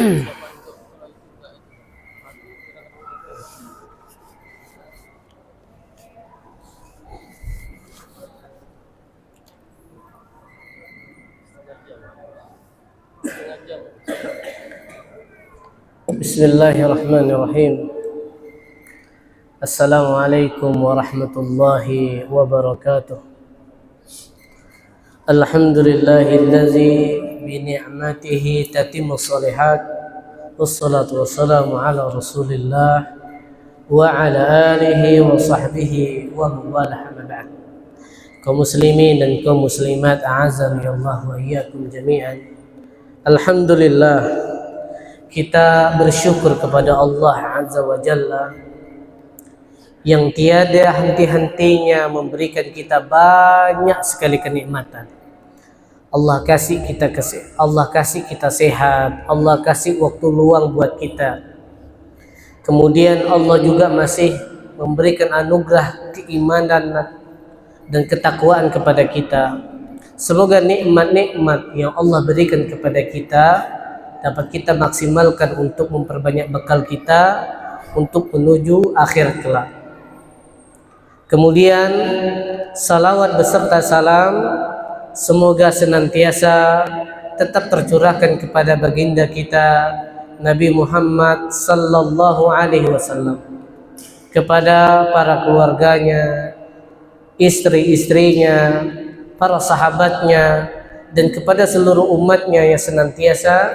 Bismillahirrahmanirrahim. Assalamualaikum warahmatullahi wabarakatuh. Alhamdulillahillazi bini'matihi tatimmus shalihat. Wassalatu wassalamu ala Rasulillah wa ala alihi wa sahbihi wa mawalah amma ba'd. Kaum muslimin dan kaum muslimat, a'azani Allah wa iyyakum jami'an. Alhamdulillah, kita bersyukur kepada Allah Azza wa Jalla yang tiada henti-hentinya memberikan kita banyak sekali kenikmatan. Allah kasih kita sehat, Allah kasih waktu luang buat kita. Kemudian Allah juga masih memberikan anugerah keimanan dan ketakwaan kepada kita. Semoga nikmat-nikmat yang Allah berikan kepada kita dapat kita maksimalkan untuk memperbanyak bekal kita untuk menuju akhir kelak. Kemudian salawat beserta salam semoga senantiasa tetap tercurahkan kepada baginda kita Nabi Muhammad sallallahu alaihi wasallam, kepada para keluarganya, istri-istrinya, para sahabatnya, dan kepada seluruh umatnya yang senantiasa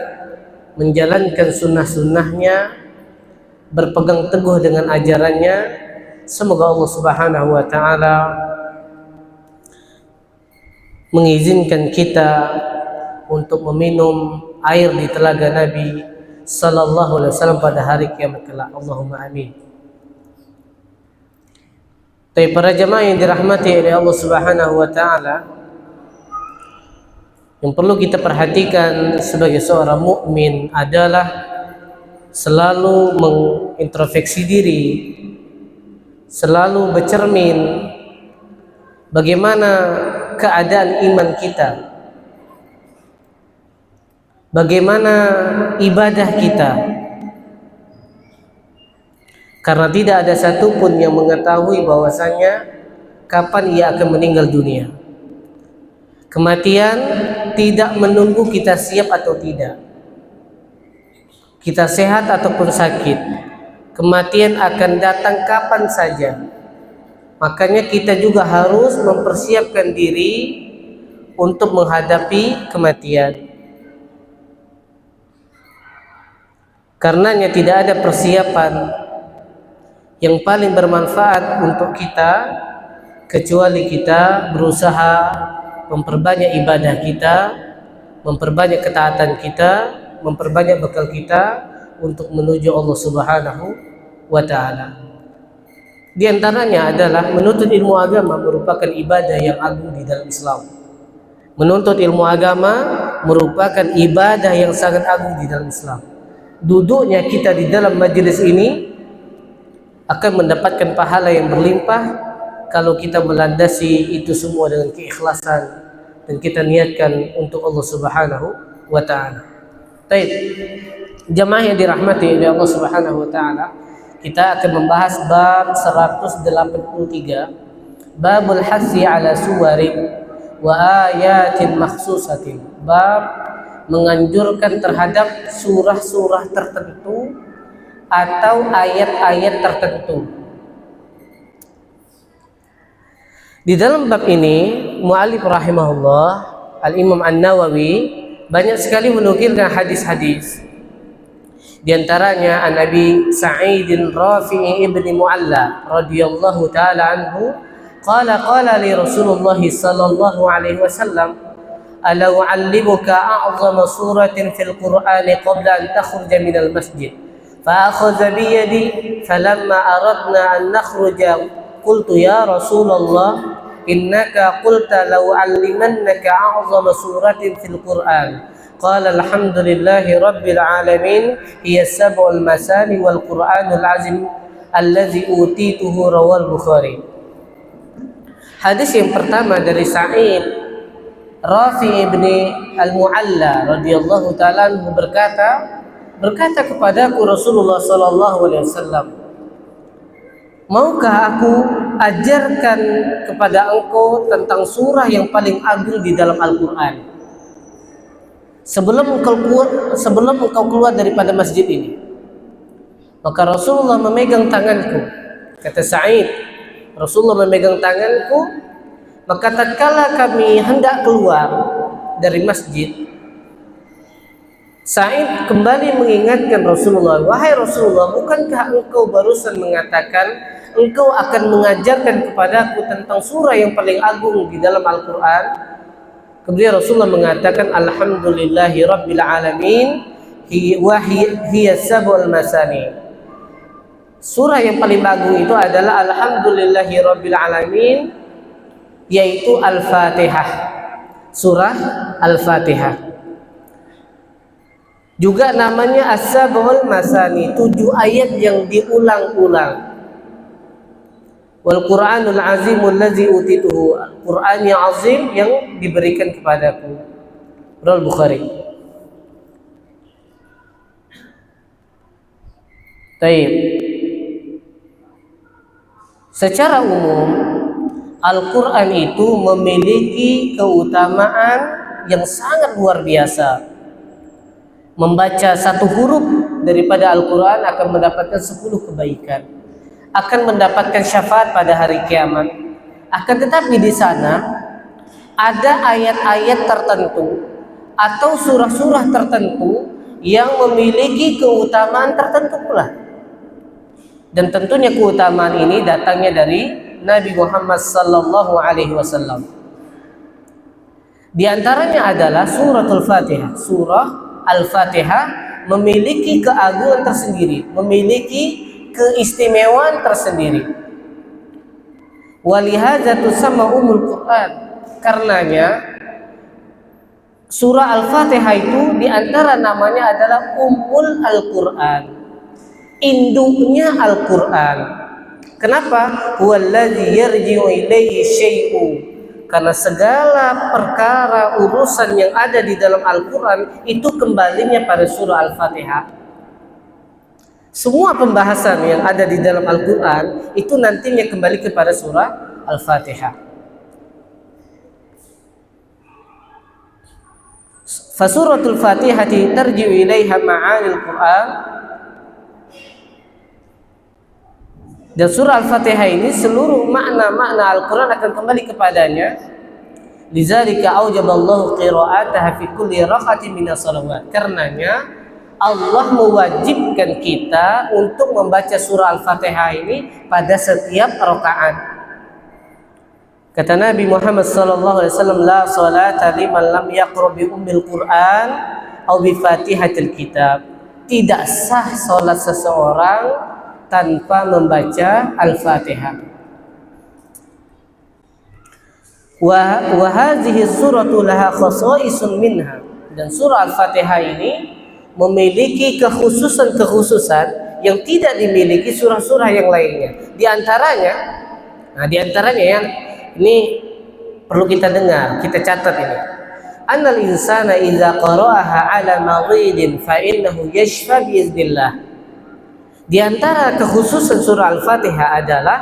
menjalankan sunnah-sunnahnya, berpegang teguh dengan ajarannya. Semoga Allah Subhanahu wa ta'ala mengizinkan kita untuk meminum air di telaga Nabi sallallahu alaihi wasallam pada hari kiamat kelak. Allahumma amin. Tapi para jemaah yang dirahmati oleh Allah Subhanahu wa ta'ala, yang perlu kita perhatikan sebagai seorang mukmin adalah selalu mengintrospeksi diri, selalu bercermin bagaimana keadaan iman kita, bagaimana ibadah kita, karena tidak ada satupun yang mengetahui bahwasanya kapan ia akan meninggal dunia. Kematian tidak menunggu kita siap atau tidak, kita sehat ataupun sakit, kematian akan datang kapan saja. Makanya kita juga harus mempersiapkan diri untuk menghadapi kematian. Karenanya tidak ada persiapan yang paling bermanfaat untuk kita kecuali kita berusaha memperbanyak ibadah kita, memperbanyak ketaatan kita, memperbanyak bekal kita untuk menuju Allah Subhanahu wa ta'ala. Di antaranya adalah menuntut ilmu agama merupakan ibadah yang agung di dalam Islam. Menuntut ilmu agama merupakan ibadah yang sangat agung di dalam Islam. Duduknya kita di dalam majelis ini akan mendapatkan pahala yang berlimpah kalau kita melandasi itu semua dengan keikhlasan dan kita niatkan untuk Allah Subhanahu wa ta'ala. Baik, jemaah yang dirahmati oleh Allah Subhanahu wa ta'ala, kita akan membahas bab 183, babul hassi ala suwarin wa ayatin makhsusatin, bab menganjurkan terhadap surah-surah tertentu atau ayat-ayat tertentu. Di dalam bab ini mu'allif rahimahullah, Al-Imam An-Nawawi banyak sekali menukilkan hadis-hadis. Di antaranya an Abi Sa'id Rafi'i ibn Mu'alla radhiyallahu ta'ala anhu qala li Rasulullah sallallahu alaihi wasallam ala u'allimuka a'zama suratin fil Qur'ani qabla an takhruja minal masjid fa akhadha bi yadi falamma aradna an nakhruja qultu ya Rasulullah innaka qulta law 'allimannaka a'zama suratin fil Qur'an qala alhamdulillahi rabbil alamin hiya sab'ul masani wal Qur'anul azim allazi utituhu rawal Bukhari. Hadis yang pertama dari Sa'id Rafi' ibn al-Mu'alla radhiyallahu ta'ala berkata, berkata kepadaku Rasulullah sallallahu alaihi wasallam, maukah aku ajarkan kepada engkau tentang surah yang paling agung di dalam Al-Quran sebelum engkau keluar daripada masjid ini? Maka Rasulullah memegang tanganku. Kata Sa'id, Rasulullah memegang tanganku, maka tatkala kami hendak keluar dari masjid, Sa'id kembali mengingatkan Rasulullah, wahai Rasulullah, bukankah engkau barusan mengatakan engkau akan mengajarkan kepadaku tentang surah yang paling agung di dalam Al-Quran? Kemudian Rasulullah mengatakan, alhamdulillahi rabbil alamin hiya sab'ul masani. Surah yang paling agung itu adalah alhamdulillahi rabbil alamin, yaitu Al-Fatihah. Surah Al-Fatihah. Juga namanya As-Sab'ul Masani, 7 ayat yang diulang-ulang. Wal Qur'anul Azimul ladzi utituhu, Quran yang azim yang diberikan kepadaku. Riwayat Bukhari. Baik. Secara umum Al-Quran itu memiliki keutamaan yang sangat luar biasa. Membaca satu huruf daripada Al-Quran akan mendapatkan 10 kebaikan, akan mendapatkan syafaat pada hari kiamat. Akan tetapi di sana ada ayat-ayat tertentu atau surah-surah tertentu yang memiliki keutamaan tertentu pula. Dan tentunya keutamaan ini datangnya dari Nabi Muhammad sallallahu alaihi wasallam. Di antaranya adalah suratul Fatihah. Surah Al-Fatihah memiliki keagungan tersendiri, memiliki keistimewaan tersendiri. Walihadza tusamma Ummul Quran. Karenanya surah Al-Fatihah itu di antara namanya adalah Ummul Al-Quran, induknya Al-Quran. Kenapa? Huwallazi yarji'u ilaihi syai'u. Karena segala perkara urusan yang ada di dalam Al-Quran itu kembalinya pada surah Al-Fatihah. Semua pembahasan yang ada di dalam Al-Quran itu nantinya kembali kepada surah Al-Fatihah. Fasuratul Fatihati tarji'u ilaiha ma'anil Quran. Dan surah Al-Fatihah ini seluruh makna-makna Al-Quran akan kembali kepadanya. Lidzalika aujaballahu qira'ataha fi kulli rak'atin minas shalawat. Karenanya Allah mewajibkan kita untuk membaca surah Al-Fatihah ini pada setiap rakaat. Kata Nabi Muhammad sallallahu alaihi wasallam, la salata liman lam yaqra bi ummil Quran aw bi Fatihatil Kitab. Tidak sah salat seseorang tanpa membaca Al-Fatihah. Wa hadhihi suratu laha khasaisun minha. Dan surah Al-Fatihah ini memiliki kekhususan-kekhususan yang tidak dimiliki surah-surah yang lainnya. Di antaranya yang ini perlu kita dengar, kita catat ini. Annal insana idza qara'aha 'ala maghidin fa innahu yashfa bi iznillah. Di antara kekhususan surah Al-Fatihah adalah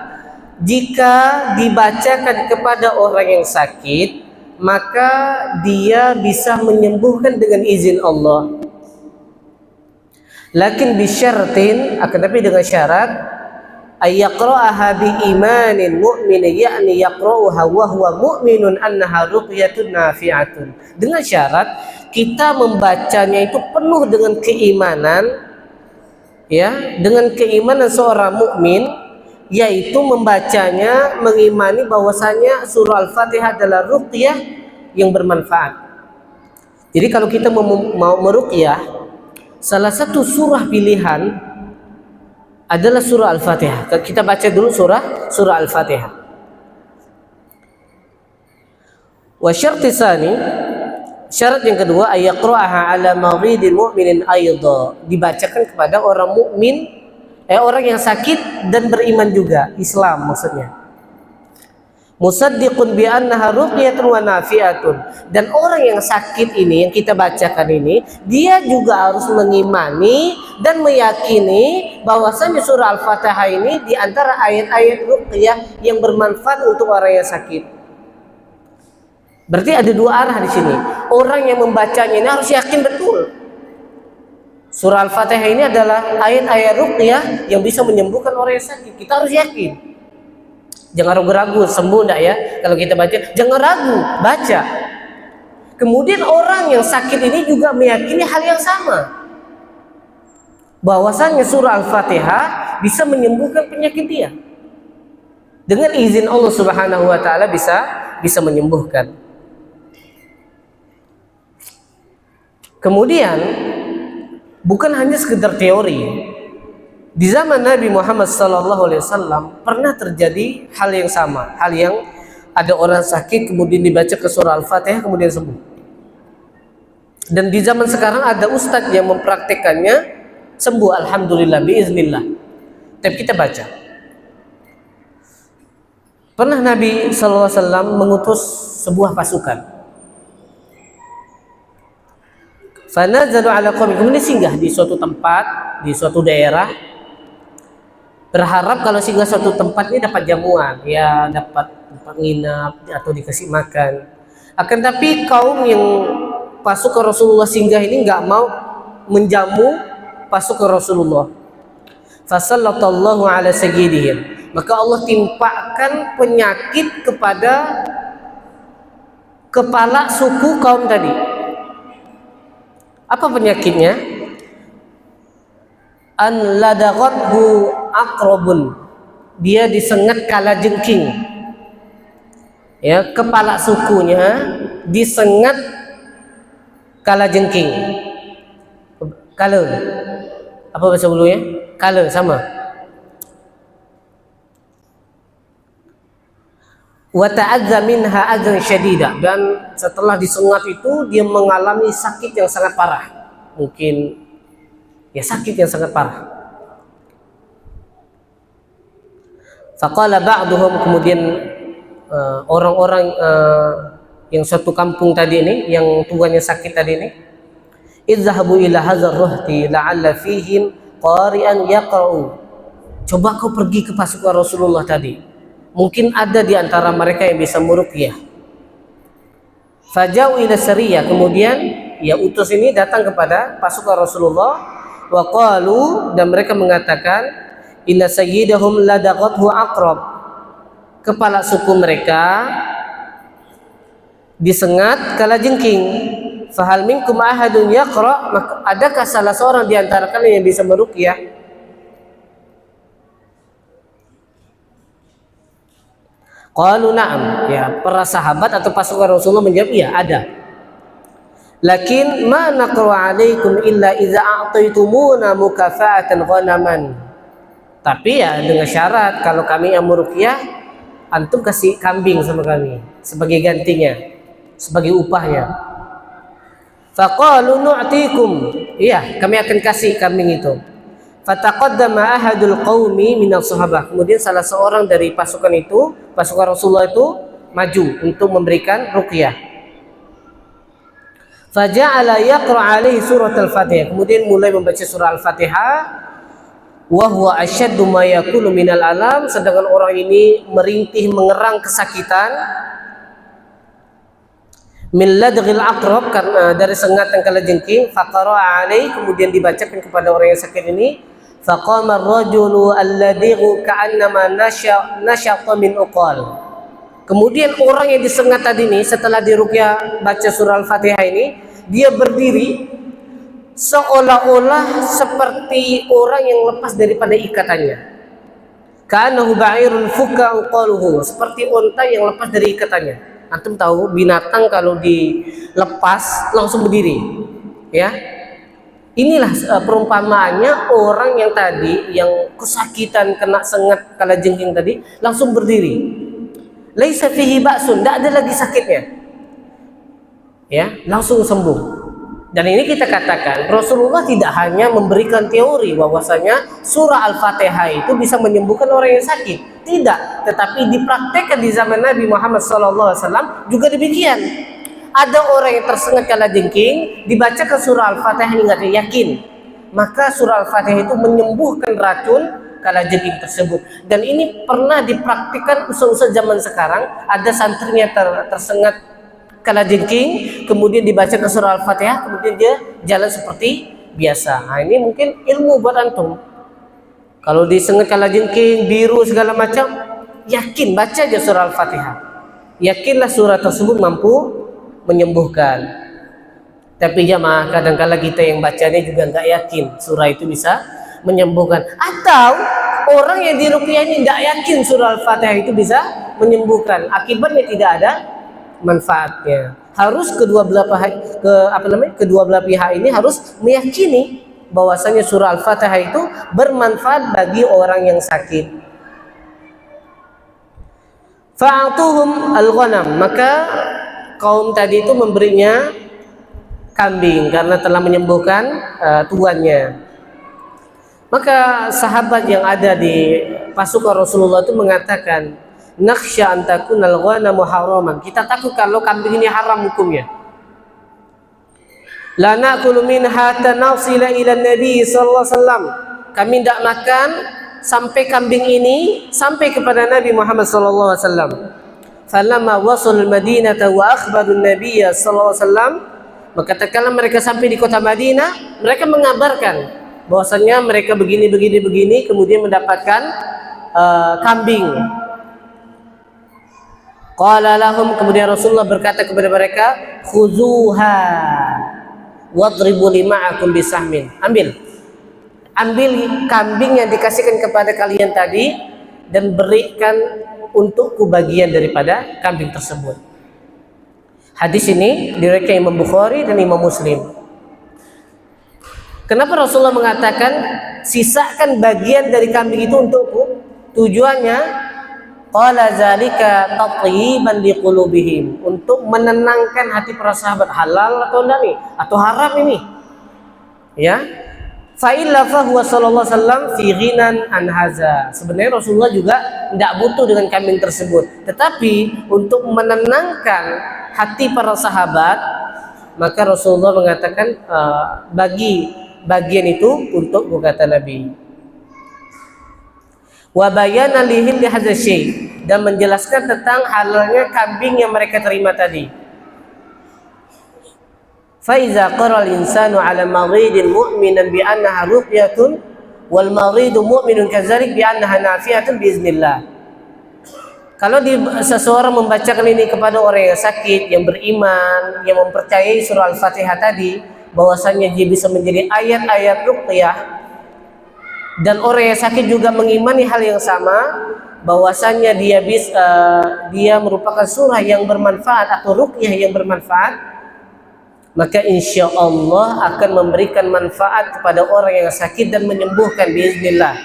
jika dibacakan kepada orang yang sakit, maka dia bisa menyembuhkan dengan izin Allah. Lakin bisyartin, akan tapi dengan syarat ayyaqra'aha bi imanin mu'minin, yakni yaqra'uha wa huwa mu'minun annaha ruqyatun nafi'atun. Dengan syarat kita membacanya itu penuh dengan keimanan, ya, dengan keimanan seorang mukmin, yaitu membacanya mengimani bahwasanya surah Al-Fatihah adalah ruqyah yang bermanfaat. Jadi kalau kita mau meruqyah, salah satu surah pilihan adalah surah Al-Fatihah. Kita baca dulu surah Al-Fatihah. Wa syarti tsani, syarat yang kedua, ayaqra'aha 'ala maghidil mu'minin aidha, dibacakan kepada orang mukmin, orang yang sakit dan beriman juga, Islam maksudnya. musaddiqun bi annaha ruqyatun wa nafi'atun. Dan orang yang sakit ini yang kita bacakan ini, dia juga harus mengimani dan meyakini bahwasanya surah Al-Fatihah ini di antara ayat-ayat ruqyah yang bermanfaat untuk orang yang sakit. Berarti ada dua arah di sini. Orang yang membacanya ini harus yakin betul surah Al-Fatihah ini adalah ayat-ayat ruqyah yang bisa menyembuhkan orang yang sakit. Kita harus yakin. Jangan ragu-ragu, sembuh enggak ya? Kalau kita baca, jangan ragu, baca. Kemudian orang yang sakit ini juga meyakini hal yang sama, bahwasanya surah Al-Fatihah bisa menyembuhkan penyakit dia. Dengan izin Allah Subhanahu wa taala bisa menyembuhkan. Kemudian bukan hanya sekedar teori. Di zaman Nabi Muhammad SAW pernah terjadi hal yang sama, hal yang ada orang sakit kemudian dibaca ke surah Al-Fatihah kemudian sembuh. Dan di zaman sekarang ada ustadz yang mempraktekannya sembuh, alhamdulillah, biiznillah. Tapi kita baca. Pernah Nabi SAW mengutus sebuah pasukan. Fanazalu ala qaumi, kemudian singgah di suatu tempat, di suatu daerah. Berharap kalau singgah suatu tempat ini dapat jamuan, ya dapat tempat nginap atau dikasih makan. Akan tapi kaum yang pasukan Rasulullah singgah ini nggak mau menjamu pasukan Rasulullah. Fasallallahu ala sayyidihim, maka Allah timpakan penyakit kepada kepala suku kaum tadi. Apa penyakitnya? An ladaghathu aqrabun, dia disengat kalajengking. Ya, kepala sukunya disengat kalajengking. Kala. Apa bahasa bulunya? Kala sama. Wa ta'adza minha adzan syadida, dan setelah disengat itu dia mengalami sakit yang sangat parah. Mungkin ya sakit yang sangat parah. Faqala ba'duhum, kemudian orang-orang yang satu kampung tadi ini, yang tuannya sakit tadi ini, idzahabu ila hadzal ruhti la'alla fihim qari'an yaqra'u. Coba kau pergi ke pasukan Rasulullah tadi, mungkin ada di antara mereka yang bisa meruqyah. Faja'u ila sariyah, kemudian ya utus ini datang kepada pasukan Rasulullah. Wa qalu, dan mereka mengatakan, inna sayyidahum ladaghathu aqrab, kepala suku mereka disengat kalajengking. Fahal minkum ahadun yaqra, maka adakah salah seorang di antara kalian yang bisa meruqyah? Qalu na'am, ya para sahabat atau pasukan Rasulullah menjawab, iya ada. Lakin ma naqra alaikum illa idza a'taitumuna mukafa'atan ghanaman. Tapi ya dengan syarat, kalau kami yang meruqyah, antum kasih kambing sama kami sebagai gantinya, sebagai upahnya. Faqalu nu'tikum, iya kami akan kasih kambing itu. Fataqaddama ahadul qaumi minas sahabah, kemudian salah seorang dari pasukan itu, pasukan Rasulullah itu maju untuk memberikan ruqyah. Faja'ala yaqra' alaihi surat al-Fatihah, kemudian mulai membaca surah Al-Fatihah. Wa huwa asyaddu ma yakunu minal alam, sedangkan orang ini merintih mengerang kesakitan. Min ladghil aqrab, karena dari sengatan kalajengking. Faqara'a alaihi, kemudian dibacakan kepada orang yang sakit ini. Faqama ar-rajulu alladhi ka'annama nashaqa min uqal. Kemudian orang yang disengat tadi ini setelah diruqyah baca surah Al-Fatihah ini, dia berdiri seolah-olah seperti orang yang lepas daripada ikatannya. Ka'annahu ba'irun fuka uqaluhu, seperti unta yang lepas dari ikatannya. Antum tahu binatang kalau dilepas langsung berdiri, ya. Inilah perumpamaannya orang yang tadi yang kesakitan kena sengat kalajengking tadi langsung berdiri. Laisa fihi ba'sun, tidak ada lagi sakitnya, ya, langsung sembuh. Dan ini kita katakan Rasulullah tidak hanya memberikan teori bahwasanya surah Al-Fatihah itu bisa menyembuhkan orang yang sakit. Tidak, tetapi dipraktekkan di zaman Nabi Muhammad SAW juga demikian. Ada orang yang tersengat kalajengking, dibacakan surah Al-Fatihah hingga dia yakin, maka surah Al-Fatihah itu menyembuhkan racun kalajengking tersebut. Dan ini pernah dipraktikkan ustaz-ustaz zaman sekarang. Ada santrinya tersengat kalajengking, kemudian dibacakan surah Al-Fatihah, kemudian dia jalan seperti biasa. Nah, ini mungkin ilmu buat antum. Kalau disengat kalajengking, biru segala macam, yakin baca aja surah Al-Fatihah. Yakinlah surah tersebut mampu menyembuhkan. Tapi jamaah, kadang-kala kita yang bacanya juga nggak yakin surah itu bisa menyembuhkan. Atau orang yang diruqyah ini nggak yakin surah Al-Fatihah itu bisa menyembuhkan. Akibatnya tidak ada manfaatnya. Harus kedua belah pihak ini harus meyakini bahwasanya surah Al-Fatihah itu bermanfaat bagi orang yang sakit. Fa'atuhum al-ghanam, maka kaum tadi itu memberinya kambing karena telah menyembuhkan tuannya. Maka sahabat yang ada di pasukan Rasulullah itu mengatakan, nakhsha an takunal ghanamu haraman. Kita takut kalau kambing ini haram hukumnya. La na'kulu minha hatta nasila ila Nabi sallallahu alaihi wasallam. Kami tidak makan sampai kambing ini sampai kepada Nabi Muhammad sallallahu alaihi wasallam. Falamma wasal Madinah wa akhbaru Nabi sallallahu alaihi wasallam, maka tatkala mereka sampai di kota Madinah, mereka mengabarkan bahwasanya mereka begini, kemudian mendapatkan kambing. Qala lahum, kemudian Rasulullah berkata kepada mereka, khuzuha wadribu lima'akum bisahmin. Ambil kambing yang dikasihkan kepada kalian tadi dan berikan untukku bagian daripada kambing tersebut. Hadis ini diriwayatkan Imam Bukhari dan Imam Muslim. Kenapa Rasulullah mengatakan sisakan bagian dari kambing itu untukku? Tujuannya qala zalika tatyiban liqulubihim, untuk menenangkan hati para sahabat, halal atau enggak nih, atau haram ini. Ya. Fa illa fa huwa sallallahu alaihi wasallam fi ghinan an hadza. Sebenarnya Rasulullah juga tidak butuh dengan kambing tersebut, tetapi untuk menenangkan hati para sahabat, maka Rasulullah mengatakan bagi bagian itu untuk kata Nabi. Wa bayana lihil hadza syai, dan menjelaskan tentang halalnya kambing yang mereka terima tadi. Fa iza qara al-insanu 'ala maridin mu'minan bi annaha ruqyatun wal maridu mu'minun kadzalik bi annaha nafi'atun bi iznillah. Kalau seseorang membacakan ini kepada orang yang sakit, yang beriman, yang mempercayai surah Al-Fatihah tadi, bahwasanya dia bisa menjadi ayat-ayat ruqyah, dan orang yang sakit juga mengimani hal yang sama, bahwasanya dia merupakan surah yang bermanfaat atau ruqyah yang bermanfaat, maka insya Allah akan memberikan manfaat kepada orang yang sakit dan menyembuhkan biiznillah.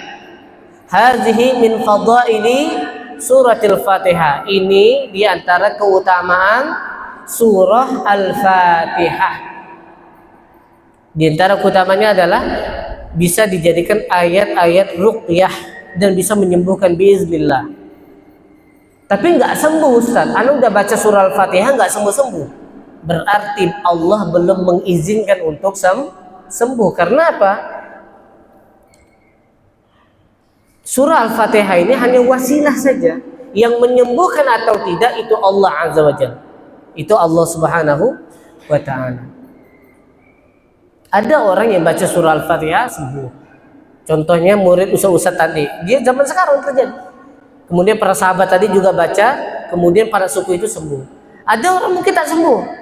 Hazihi min fadaili suratil Fatihah. Ini diantara keutamaan surah Al-Fatihah. Di antara keutamanya adalah bisa dijadikan ayat-ayat ruqyah dan bisa menyembuhkan biiznillah. Tapi nggak sembuh, Ustaz. Anu udah baca surah Al-Fatihah nggak sembuh-sembuh. Berarti Allah belum mengizinkan untuk sembuh. Karena apa? Surah Al-Fatihah ini hanya wasilah saja. Yang menyembuhkan atau tidak itu Allah Azza wa Jalla. Itu Allah Subhanahu wa Ta'ala. Ada orang yang baca surah Al-Fatihah sembuh. Contohnya murid ustaz-ustaz tadi. Dia zaman sekarang terjadi. Kemudian para sahabat tadi juga baca, kemudian para suku itu sembuh. Ada orang mungkin tak sembuh.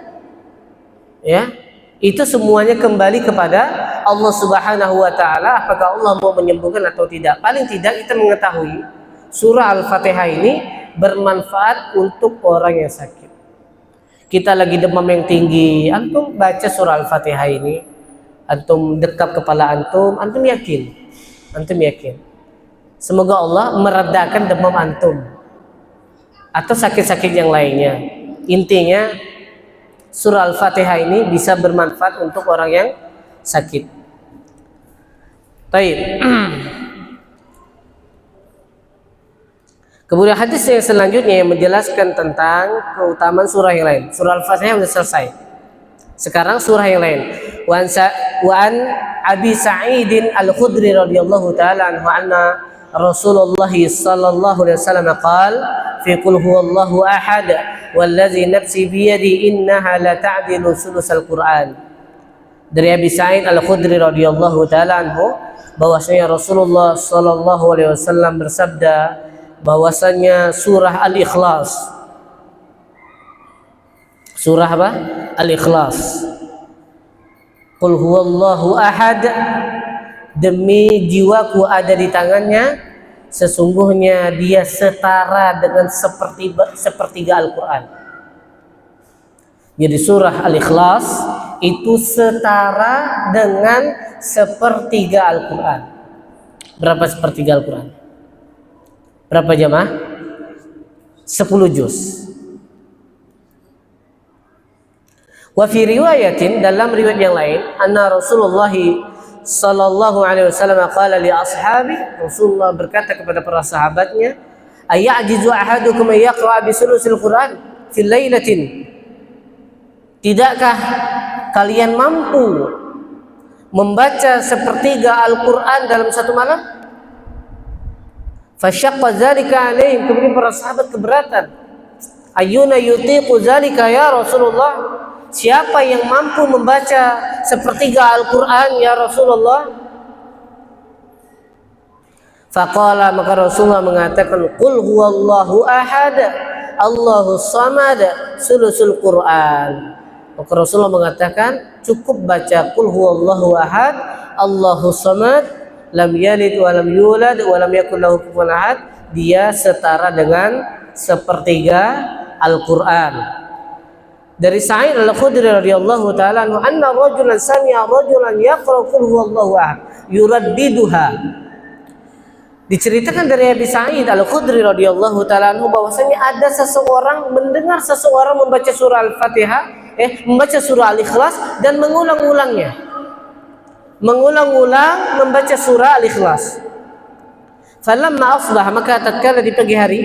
Ya, itu semuanya kembali kepada Allah Subhanahu wa Ta'ala, apakah Allah mau menyembuhkan atau tidak. Paling tidak kita mengetahui surah Al-Fatihah ini bermanfaat untuk orang yang sakit. Kita lagi demam yang tinggi, antum baca surah Al-Fatihah ini, antum dekap kepala antum yakin, semoga Allah meredakan demam antum atau sakit-sakit yang lainnya. Intinya surah Al-Fatihah ini bisa bermanfaat untuk orang yang sakit. Baik. Kemudian hadis yang selanjutnya yang menjelaskan tentang keutamaan surah yang lain. Surah Al-Fatihah sudah selesai. Sekarang surah yang lain. Wa an Abi Sa'id Al-Khudri radhiyallahu taala anhu anna Rasulullah sallallahu alaihi wasallam qala fi qul huwallahu ahad wallazi nafsi bi yadi innaha la ta'dilu sulusal Qur'an. Dari Abi Sa'id Al-Khudri radhiyallahu taala anhu bahwasanya Rasulullah sallallahu alaihi wasallam bersabda bahwasanya surah Al-Ikhlas, surah apa? Al-Ikhlas, qul huwallahu ahad, demi jiwaku ada di tangannya, sesungguhnya dia setara dengan sepertiga Al-Quran. Jadi surah Al-Ikhlas itu setara dengan sepertiga Al-Quran. Berapa sepertiga Al-Quran? Berapa jamaah? 10 juz. Wa fi riwayatin, dalam riwayat yang lain, anna Rasulullah sallallahu alaihi wasallam qala li ashabi, Rasulullah berkata kepada para sahabatnya, ayajizu ahadukum yaqra bi sulusil Quran fil lailatin, tidakkah kalian mampu membaca sepertiga Al-Quran dalam satu malam? Fasyaqqa dzalika alaihim, kemudian para sahabat keberatan. Ayyuna yutiqu dzalika ya Rasulullah, siapa yang mampu membaca sepertiga Al-Quran ya Rasulullah? Faqala, maka Rasulullah mengatakan, qul huwallahu ahad Allahus samad sulusul Quran. Maka Rasulullah mengatakan cukup baca qul huwallahu ahad Allahus samad lam yalid wa lam yulad wa lam yakul lahu kufuwan ahad, dia setara dengan sepertiga Al-Quran. Dari Sa'id Al-Khudri radhiyallahu taala anhu anna rajulan sami'a rajulan yaqra qul huwallahu ahad yuraddiduha. Diceritakan dari Abi Sa'id Al-Khudri radhiyallahu taala anhu bahwasanya ada seseorang mendengar seseorang membaca surah Al-Fatihah, membaca surah Al-Ikhlas dan mengulang-ulangnya. Mengulang-ulang membaca surah Al-Ikhlas. Falamma asbah, maka tatkala di pagi hari,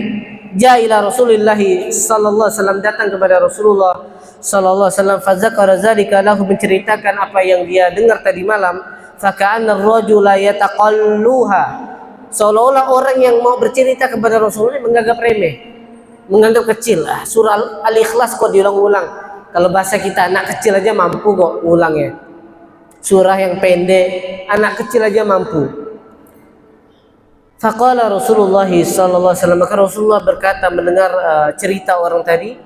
jaa ila Rasulillah sallallahu alaihi wasallam, datang kepada Rasulullah sallallahu alaihi wasallam, fazakara zalika lahu, menceritakan apa yang dia dengar tadi malam. Faka'anna ar-rajula yataqalluha, seolah-olah orang yang mau bercerita kepada Rasulullah menganggap remeh, menganggap kecil. Surah Al-Ikhlas kok diulang-ulang. Kalau bahasa kita, anak kecil aja mampu kok ulangnya. Surah yang pendek, anak kecil aja mampu. Faqala Rasulullah sallallahu alaihi wasallam, maka Rasulullah berkata mendengar cerita orang tadi,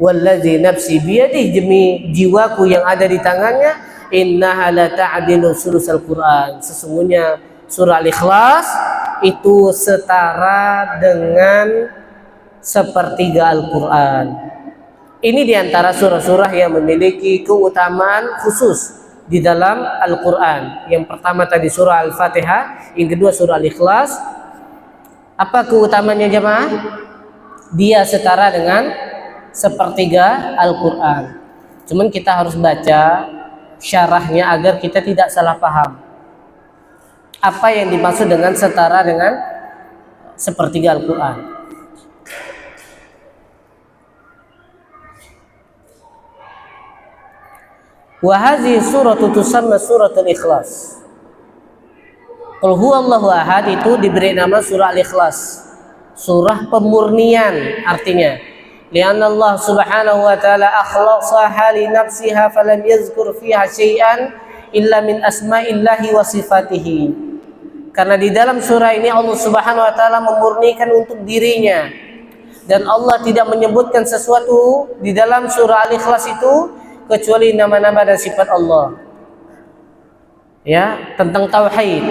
wallazi nafsi biyadihi, demi jiwaku yang ada di tangannya, innaha la ta'dilu sulusal Quran, sesungguhnya surah Al-Ikhlas itu setara dengan sepertiga Al-Quran. Ini diantara surah-surah yang memiliki keutamaan khusus di dalam Al-Quran. Yang pertama tadi surah Al-Fatihah, yang kedua surah Al-Ikhlas. Apa keutamaannya jemaah? Dia setara dengan sepertiga Al-Quran. Cuman kita harus baca syarahnya agar kita tidak salah paham. Apa yang dimaksud dengan setara dengan sepertiga Al-Quran? Wa hadhihi suratu tusamma suratul Ikhlas. Qul huwallahu ahad itu diberi nama surah Al-Ikhlas, surah pemurnian artinya. Lianna Allah subhanahu wa ta'ala akhlasaha li nafsiha falam yazkur fiha syai'an illa min asma'illahi wa sifatihi. Karena di dalam surah ini Allah subhanahu wa ta'ala memurnikan untuk dirinya, dan Allah tidak menyebutkan sesuatu di dalam surah Al-Ikhlas itu kecuali nama-nama dan sifat Allah. Ya, tentang tauhid.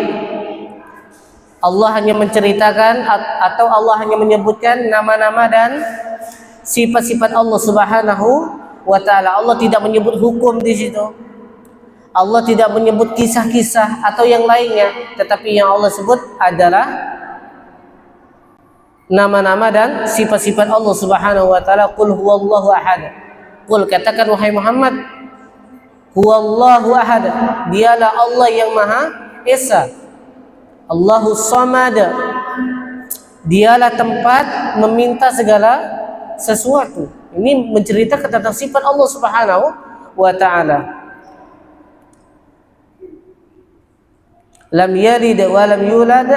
Allah hanya menceritakan atau Allah hanya menyebutkan nama-nama dan sifat-sifat Allah Subhanahu wa taala. Allah tidak menyebut hukum di situ. Allah tidak menyebut kisah-kisah atau yang lainnya, tetapi yang Allah sebut adalah nama-nama dan sifat-sifat Allah Subhanahu wa taala. Qul huwallahu ahad. Qul, katakan wahai Muhammad, huwallahu ahad, dialah Allah yang Maha Esa. Allahus samad, Dialah tempat meminta segala sesuatu. Ini menceritakan tentang sifat Allah Subhanahu wa taala. Lam yalid wa lam yulad,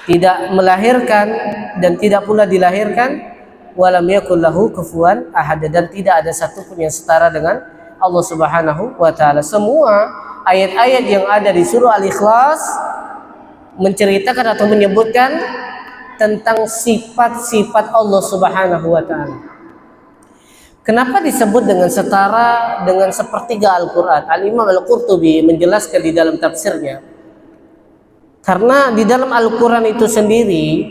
tidak melahirkan dan tidak pula dilahirkan, wa lam yakul lahu kufuwan ahad, dan tidak ada satupun yang setara dengan Allah Subhanahu wa taala. Semua ayat-ayat yang ada di surah Al-Ikhlas menceritakan atau menyebutkan tentang sifat-sifat Allah Subhanahu wa taala. Kenapa disebut dengan setara dengan sepertiga Al-Quran? Al-Imam Al-Qurtubi menjelaskan di dalam tafsirnya, karena di dalam Al-Quran itu sendiri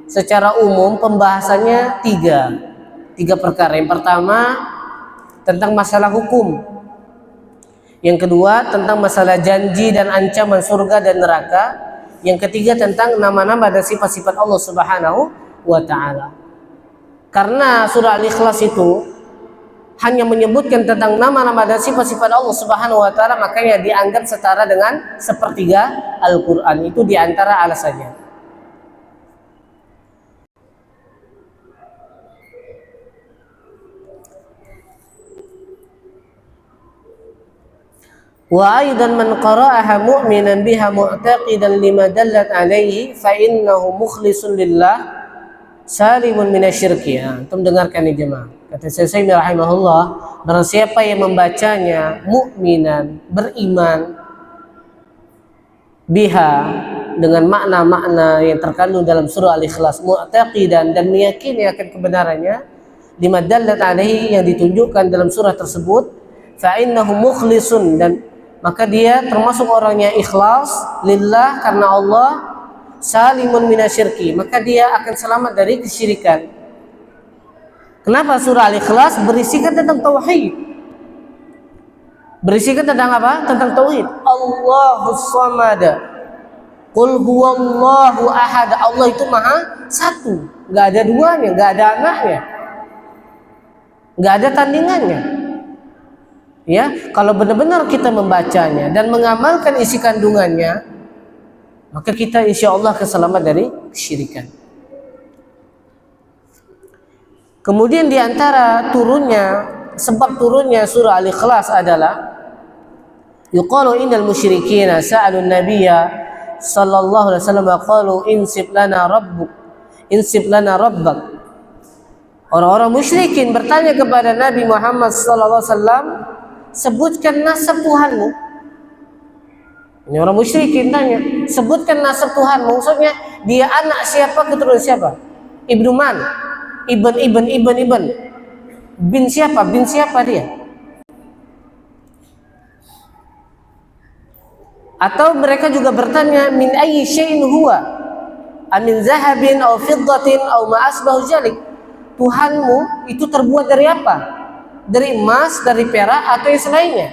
secara umum pembahasannya tiga perkara. Yang pertama tentang masalah hukum, yang kedua tentang masalah janji dan ancaman surga dan neraka, yang ketiga tentang nama-nama dan sifat-sifat Allah Subhanahu wa taala. Karena surah Al-Ikhlas itu hanya menyebutkan tentang nama-nama dan sifat-sifat Allah Subhanahu wa taala, makanya dianggap setara dengan sepertiga Al-Qur'an. Itu diantara alasannya. Wa aidan man qara'aha mu'minan biha mu'taqidan lima dallat alaihi fa innahu mukhlisun lillah salimun minasyirki. Antum dengarkan nih jemaah. Kata Syekh rahimahullah, barang siapa yang membacanya mukminan, beriman, biha, dengan makna-makna yang terkandung dalam surah Al-Ikhlas, mu'taqidan, dan meyakini akan kebenarannya, lima dallat alaihi, yang ditunjukkan dalam surah tersebut, fa innahu mukhlisun, dan maka dia termasuk orang yang ikhlas lillah karena Allah, salimun minasyirki, maka dia akan selamat dari kesyirikan. Kenapa surah Al-Ikhlas berisikan tentang tauhid? Berisikan tentang apa? Tentang tauhid. Allahus samad, qul huwallahu ahad. Allah itu maha satu, nggak ada duanya, nggak ada anaknya, nggak ada tandingannya. Ya, kalau benar-benar kita membacanya dan mengamalkan isi kandungannya, maka kita insya Allah akan selamat dari kesyirikan. Kemudian diantara sebab turunnya surah Al-Ikhlas adalah yuqalu innal musyrikina sa'alun nabiyya sallallahu alaihi wasallam qalu insib lana rabbak. Orang-orang musyrikin bertanya kepada Nabi Muhammad sallallahu alaihi wasallam, sebutkan nasab Tuhanmu. Ini orang musyrikin tanya, sebutkan nasab Tuhan. Maksudnya dia anak siapa, keturunan siapa? Ibnu man, ibn bin siapa dia? Atau mereka juga bertanya, min ayyi syai'in huwa, amin zahabin aw fiddatin aw ma asbahu zalik. Tuhanmu itu terbuat dari apa? Dari emas, dari perak, atau yang selainnya?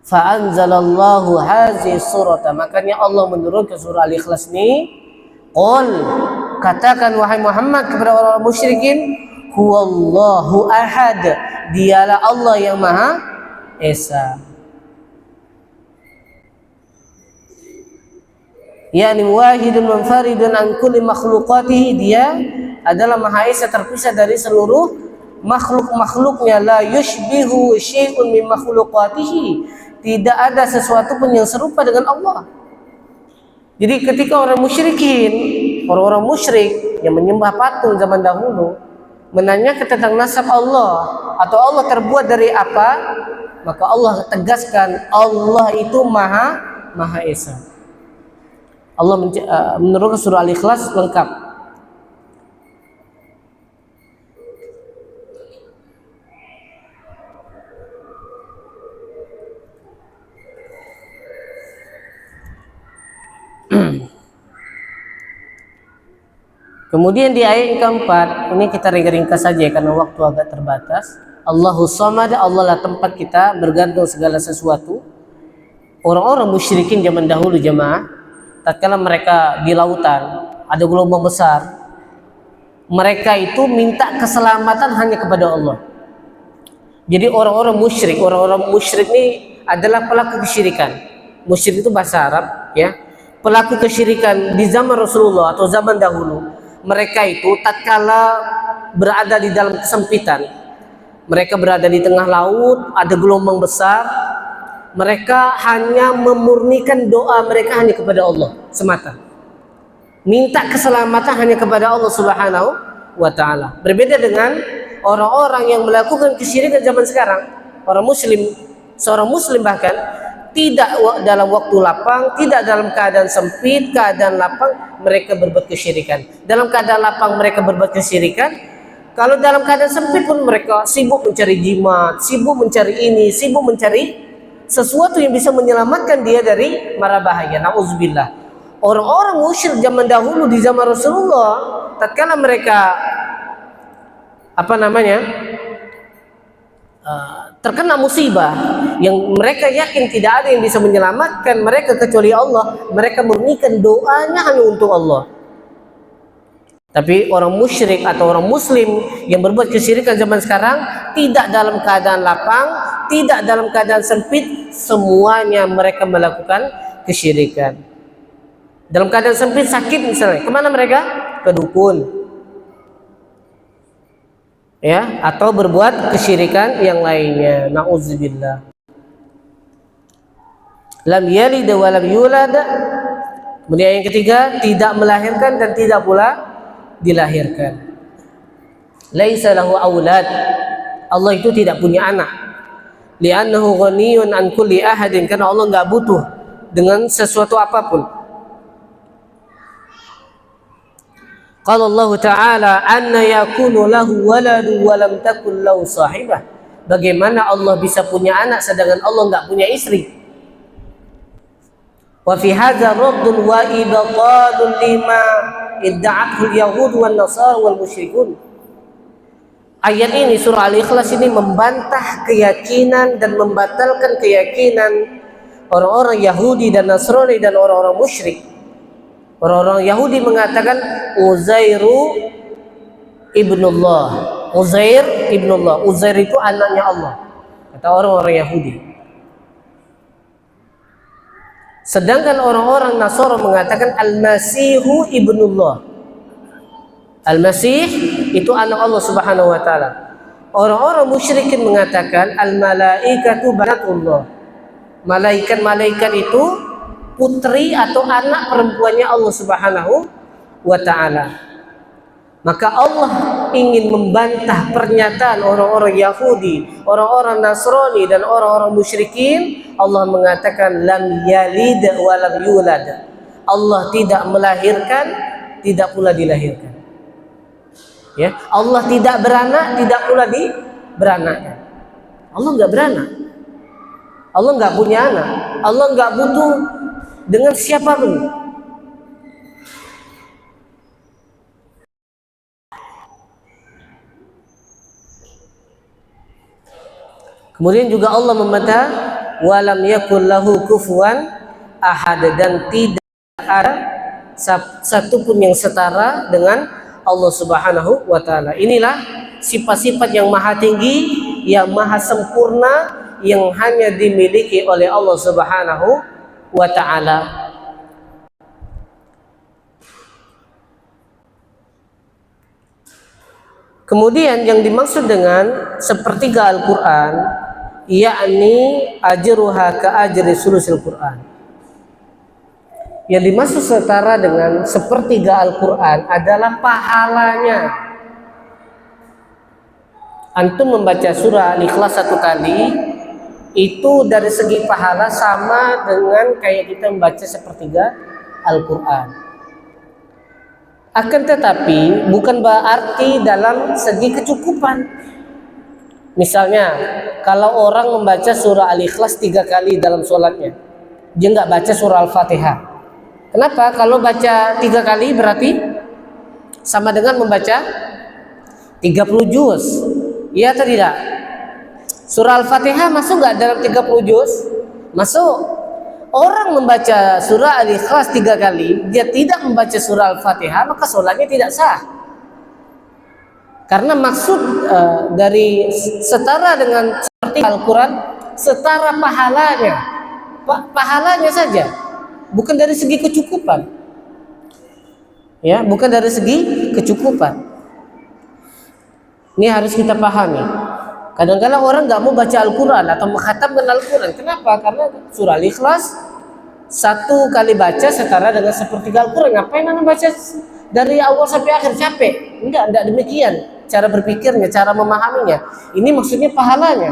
Fa'anzalallahu hazihi surata, makanya Allah menurunkan surah Al-Ikhlas ini. Qul, katakan wahai Muhammad kepada orang musyrikin, huwallahu ahad, dialah Allah yang maha esa. Yani wahidun munfaridun an kulli makhluqatihi, dia adalah maha esa terpisah dari seluruh makhluk-makhluknya. La yushbihu syai'un min makhluqatihi, tidak ada sesuatu pun yang serupa dengan Allah. Jadi ketika orang musyrik yang menyembah patung zaman dahulu menanyakan tentang nasab Allah atau Allah terbuat dari apa, maka Allah tegaskan Allah itu maha esa. Allah menurunkan surah Al-Ikhlas lengkap. Kemudian di ayat yang keempat, ini kita ringkas saja karena waktu agak terbatas. Allahus samad, Allah lah tempat kita bergantung segala sesuatu. Orang-orang musyrikin zaman dahulu jemaah, tatkala mereka di lautan ada gelombang besar, mereka itu minta keselamatan hanya kepada Allah. Jadi orang-orang musyrik ini adalah pelaku kesyirikan. Musyrik itu bahasa Arab, ya. pelaku kesyirikan di zaman Rasulullah atau zaman dahulu, mereka itu tatkala berada di dalam kesempitan, mereka berada di tengah laut, ada gelombang besar, mereka hanya memurnikan doa mereka hanya kepada Allah semata. Minta keselamatan hanya kepada Allah Subhanahu wa taala. Berbeda dengan orang-orang yang melakukan kesyirikan zaman sekarang. Orang muslim, seorang muslim bahkan tidak dalam waktu lapang, tidak dalam keadaan sempit, keadaan lapang mereka berbuat kesyirikan. Dalam keadaan lapang mereka berbuat kesyirikan. Kalau dalam keadaan sempit pun mereka sibuk mencari jimat, sibuk mencari ini, sibuk mencari sesuatu yang bisa menyelamatkan dia dari mara bahaya. Nauzubillah. Orang-orang musyrik zaman dahulu di zaman Rasulullah, tatkala mereka terkena musibah yang mereka yakin tidak ada yang bisa menyelamatkan mereka kecuali Allah, mereka murnikan doanya hanya untuk Allah. Tapi orang musyrik atau orang muslim yang berbuat kesyirikan zaman sekarang tidak dalam keadaan lapang, tidak dalam keadaan sempit, semuanya mereka melakukan kesyirikan. Dalam keadaan sempit, sakit misalnya, kemana mereka? Ke dukun, ya, atau berbuat kesyirikan yang lainnya. Nauzubillah. Lam yalid wa lam yulad. Kemudian yang ketiga, tidak melahirkan dan tidak pula dilahirkan. Laisa lahu aulad. Allah itu tidak punya anak. Li'annahu ghaniyun an kulli ahadin, karena Allah enggak butuh dengan sesuatu apapun. Qala Allah Ta'ala, anna yakunu lahu waladu wa lam takul lahu sahibah. Bagaimana Allah bisa punya anak sedangkan Allah enggak punya istri? Wa fi hadza raddun wa ibtalun lima idda'athu al-yahud wan nasara wal musyrikun. Ayat ini, surah Al-Ikhlas ini membantah keyakinan dan membatalkan keyakinan orang-orang Yahudi dan Nasrani dan orang-orang musyrik. Orang-orang Yahudi mengatakan Uzairu ibnullah. Uzair ibnullah. Uzair itu anaknya Allah, kata orang-orang Yahudi. Sedangkan orang-orang Nasara mengatakan Al-Masihu ibnullah. Al-Masih itu anak Allah Subhanahu wa taala. Orang-orang musyrikin mengatakan al-malaikatu banatullah. Malaikat-malaikat itu putri atau anak perempuannya Allah Subhanahu wa taala. Maka Allah ingin membantah pernyataan orang-orang Yahudi, orang-orang Nasrani dan orang-orang musyrikin. Allah mengatakan lam yalid wa lam yulad. Allah tidak melahirkan, tidak pula dilahirkan. Ya, Allah tidak beranak, tidak pula diberanakkan. Allah enggak beranak. Allah enggak punya anak. Allah enggak butuh dengan siapapun. Kemudian juga Allah membantah walam yakul lahu kufuwan ahad, dan tidak ada satupun yang setara dengan Allah Subhanahu wa taala. Inilah sifat-sifat yang maha tinggi, yang maha sempurna, yang hanya dimiliki oleh Allah Subhanahu wa ta'ala. Kemudian yang dimaksud dengan sepertiga Al-Quran, yakni ajruha ka ajri sulusil Quran. Yang dimaksud setara dengan sepertiga Al-Quran adalah pahalanya. Antum membaca surah Al-Ikhlas satu kali, itu dari segi pahala sama dengan kayak kita membaca sepertiga Al-Quran. Akan tetapi bukan berarti dalam segi kecukupan. Misalnya kalau orang membaca surah Al-Ikhlas 3 kali dalam sholatnya, dia nggak baca surah Al-Fatihah. Kenapa? Kalau baca 3 kali berarti sama dengan membaca 30 juz. Iya atau tidak? Surah Al-Fatihah masuk nggak dalam 30 juz? Masuk. Orang membaca surah Al-Ikhlas 3 kali, dia tidak membaca surah Al-Fatihah, maka sholatnya tidak sah. Karena maksud dari setara dengan seperti Al-Quran, setara pahalanya. Pahalanya saja. bukan dari segi kecukupan. Ya, bukan dari segi kecukupan. Ini harus kita pahami. Kadang-kadang orang nggak mau baca Al-Quran atau mengkhatamkan Al-Quran. Kenapa? Karena surah Al-Ikhlas satu kali baca setara dengan sepertiga Al-Quran. Ngapain anda baca dari awal sampai akhir? Capek? Enggak demikian cara berpikirnya, cara memahaminya. Ini maksudnya pahalanya.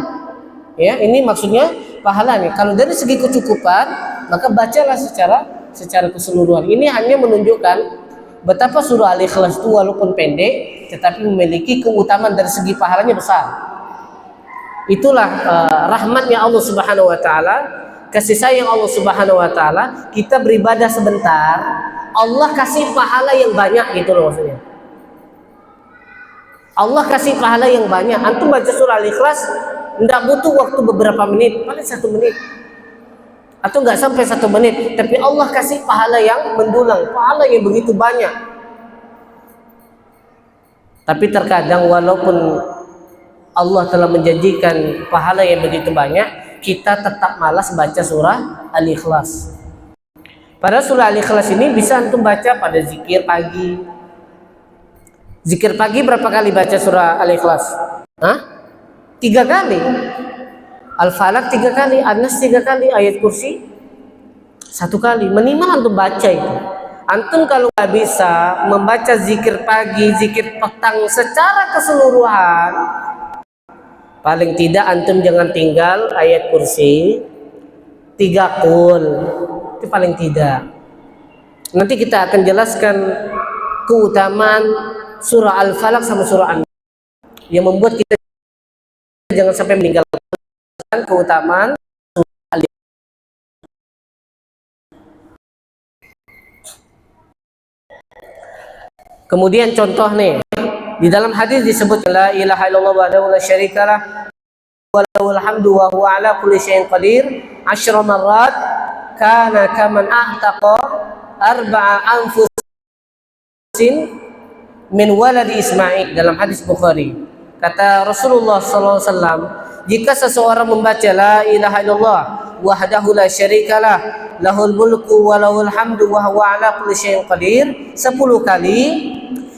Ya, ini maksudnya pahalanya. Kalau dari segi kecukupan, maka bacalah secara keseluruhan. Ini hanya menunjukkan betapa surah Al-Ikhlas itu walaupun pendek, tetapi memiliki keutamaan dari segi pahalanya besar. Itulah rahmatnya Allah Subhanahu wa taala, kasih sayang Allah Subhanahu wa taala. Kita beribadah sebentar, Allah kasih pahala yang banyak, gitu loh maksudnya. Allah kasih pahala yang banyak. Antum baca surah Al-Ikhlas tidak butuh waktu beberapa menit, paling 1 menit atau nggak sampai 1 menit, tapi Allah kasih pahala yang mendulang, pahala yang begitu banyak. Tapi terkadang walaupun Allah telah menjanjikan pahala yang begitu banyak, kita tetap malas baca surah Al-Ikhlas. Padahal surah Al-Ikhlas ini bisa antum baca pada zikir pagi. Zikir pagi berapa kali baca surah Al-Ikhlas? 3 kali. Al-Falaq 3 kali, An-Nas 3 kali, ayat kursi 1 kali. Minimal antum baca itu. Antum kalau nggak bisa membaca zikir pagi, zikir petang secara keseluruhan, paling tidak antum jangan tinggal ayat kursi 3 qul. Itu paling tidak. Nanti kita akan jelaskan keutamaan surah Al-Falaq sama surah An-Nas yang membuat kita jangan sampai meninggalkan keutamaan surah Al-Ikhlas. Kemudian contoh nih, di dalam hadis disebut la ilaha illallah wahdahu la syarikalah wa lahul hamdu wa huwa ala kulli syai'in qadir 10 marrat kana kaman a'taqa 4 anfusin min waladi Ismail, dalam hadis Bukhari. Kata Rasulullah SAW, jika seseorang membaca la ilaha illallah wahdahu la syarikalah lahul mulku wa lahul hamdu wa huwa ala kulli syai'in qadir 10 kali,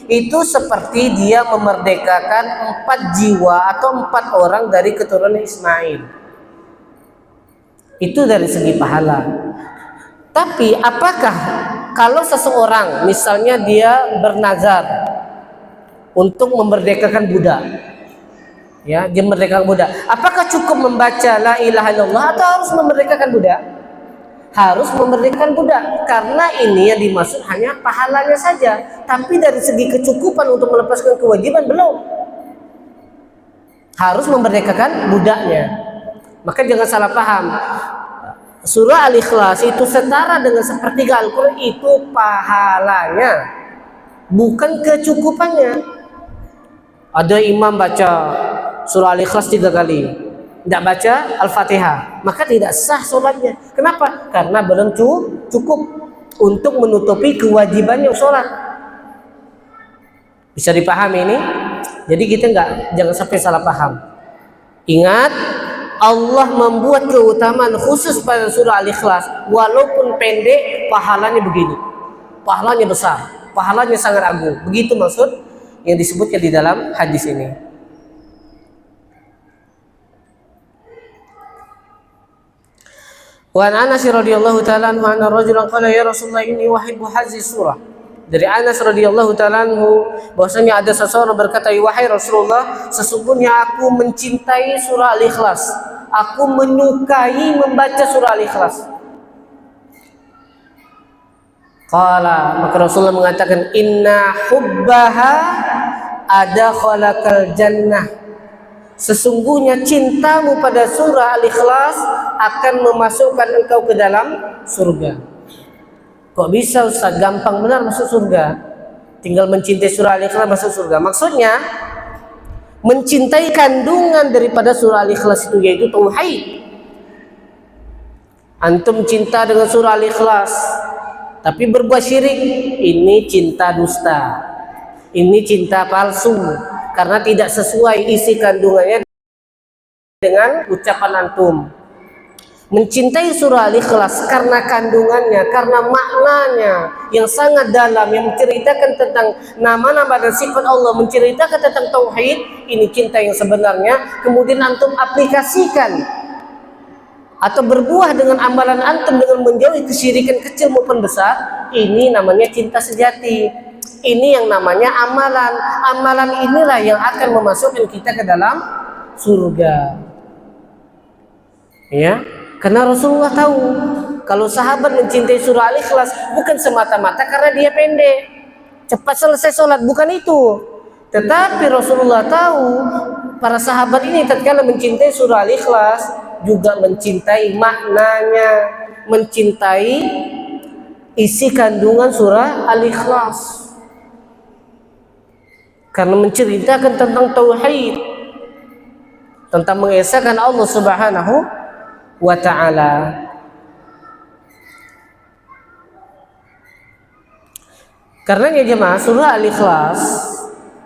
itu seperti dia memerdekakan 4 jiwa atau 4 orang dari keturunan Ismail. Itu dari segi pahala. Tapi apakah kalau seseorang misalnya dia bernazar untuk memerdekakan budak, ya, dia memerdekakan budak, apakah cukup membaca la ilaha illallah atau harus memerdekakan budak? Harus memerdekakan budak, karena ini yang dimaksud hanya pahalanya saja, tapi dari segi kecukupan untuk melepaskan kewajiban belum. Harus memerdekakan budaknya. Maka jangan salah paham, surah Al-Ikhlas itu setara dengan sepertiga Al-Quran, itu pahalanya, bukan kecukupannya. Ada imam baca surah Al-Ikhlas 3 kali, tidak baca Al-Fatihah, maka tidak sah sholatnya. Kenapa? Karena belum cukup untuk menutupi kewajibannya sholat. Bisa dipahami ini? Jadi kita jangan sampai salah paham. Ingat, Allah membuat keutamaan khusus pada surah Al-Ikhlas. Walaupun pendek, pahalanya begini, pahalanya besar, pahalanya sangat agung. Begitu maksud yang disebutkan di dalam hadis ini. Wa an Anas radhiyallahu ta'ala anhu anna rajulan qala ya Rasulullah inni uhibbu hadhihi surah. Dari Anas radhiyallahu ta'ala anhu bahwasanya ada seseorang berkata, wahai Rasulullah, sesungguhnya aku mencintai surah Al-Ikhlas. Aku menyukai membaca surah Al-Ikhlas. Qala, maka Rasulullah mengatakan, inna hubbaha adakhalakal jannah. Sesungguhnya cintamu pada surah Al-Ikhlas akan memasukkan engkau ke dalam surga. Kok bisa Ustaz? Gampang benar masuk surga. Tinggal mencintai surah Al-Ikhlas masuk surga. Maksudnya mencintai kandungan daripada surah Al-Ikhlas itu, yaitu tauhid. Antum cinta dengan surah Al-Ikhlas tapi berbuat syirik, ini cinta dusta, ini cinta palsu, karena tidak sesuai isi kandungannya dengan ucapan antum. Mencintai surah Al-Ikhlas karena kandungannya, karena maknanya yang sangat dalam, yang menceritakan tentang nama-nama dan sifat Allah, menceritakan tentang tauhid. Ini cinta yang sebenarnya. Kemudian antum aplikasikan atau berbuah dengan amalan antum dengan menjauhi kesyirikan kecil maupun besar. Ini namanya cinta sejati. Ini yang namanya amalan. Amalan inilah yang akan memasukkan kita ke dalam surga. Ya. Karena Rasulullah tahu kalau sahabat mencintai surah Al-Ikhlas bukan semata-mata karena dia pendek, cepat selesai sholat, bukan itu. Tetapi Rasulullah tahu para sahabat ini tatkala mencintai surah Al-Ikhlas juga mencintai maknanya, mencintai isi kandungan surah Al-Ikhlas. Karena menceritakan tentang tauhid, tentang mengesahkan Allah Subhanahu wa ta'ala. Karenanya jemaah, surah Al-Ikhlas,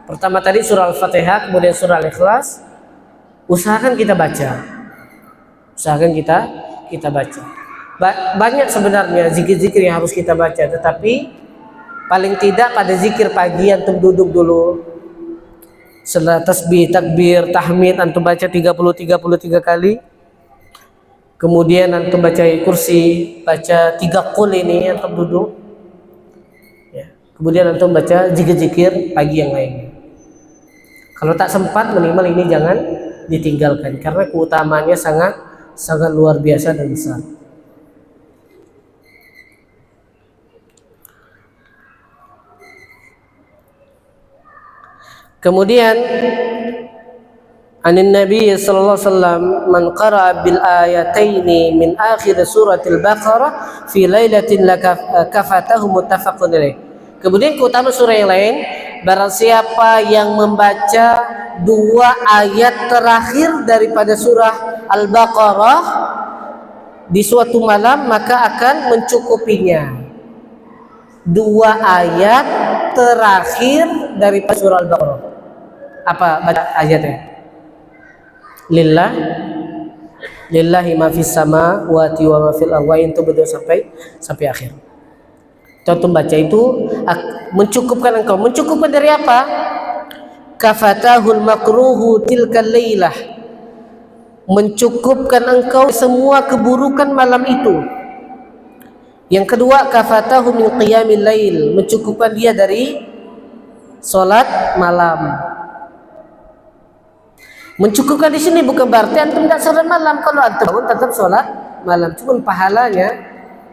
pertama tadi surah Al-Fatihah, kemudian surah Al-Ikhlas, usahakan kita baca. Usahakan kita baca. Banyak sebenarnya zikir-zikir yang harus kita baca, tetapi paling tidak pada zikir pagi antum duduk dulu. Setelah tasbih, takbir, tahmid antum baca 33 kali. Kemudian antum baca kursi, baca 3 qul ini antum duduk. Ya. Kemudian antum baca zikir-zikir pagi yang lain. Kalau tak sempat minimal ini jangan ditinggalkan karena keutamaannya sangat luar biasa dan besar. Kemudian Anin Nabi sallallahu alaihi wasallam man qara'a bil ayataini min akhir suratil Baqarah fi lailatin lakafatahu muttafaqun alaih. Kemudian keutamaan surah yang lain, barang siapa yang membaca 2 ayat terakhir daripada surah Al-Baqarah di suatu malam maka akan mencukupinya. 2 ayat terakhir daripada surah Al-Baqarah. Apa baca ayatnya? Lillahi ma fis samawati wa ma fil ardi, itu betul sampai akhir. Contoh baca itu mencukupkan engkau. Mencukupkan dari apa? Kafatahul makruhu tilkal lailah. Mencukupkan engkau semua keburukan malam itu. Yang kedua, kafatahu min qiyamil lail. Mencukupkan dia dari salat malam. Mencukupkan di sini bukan berarti antum tidak sholat malam. Kalau antum tetap sholat malam, cuma pahalanya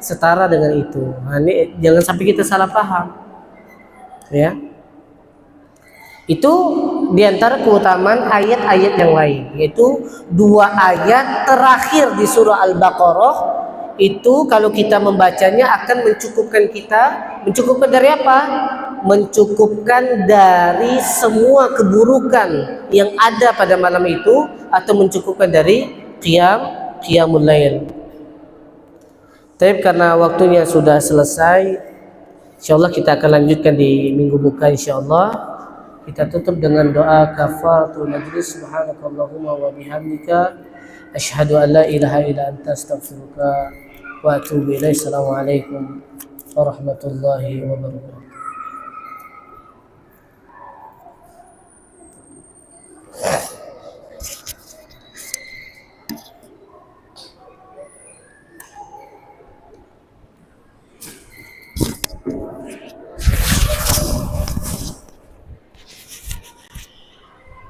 setara dengan itu. Nah, ini jangan sampai kita salah paham. Ya, itu diantara keutamaan ayat-ayat yang lain, yaitu 2 ayat terakhir di surah Al-Baqarah. Itu kalau kita membacanya akan mencukupkan kita. Mencukupkan dari apa? Mencukupkan dari semua keburukan yang ada pada malam itu, atau mencukupkan dari qiyamul lail. Tapi karena waktunya sudah selesai, insyaallah kita akan lanjutkan di minggu buka insyaallah. Kita tutup dengan doa kafaratul majlis. Subhanakallahumma wa bihamdika asyhadu an la ilaha illa anta astaghfiruka wa atubu ilaik. Assalamualaikum warahmatullahi wabarakatuh.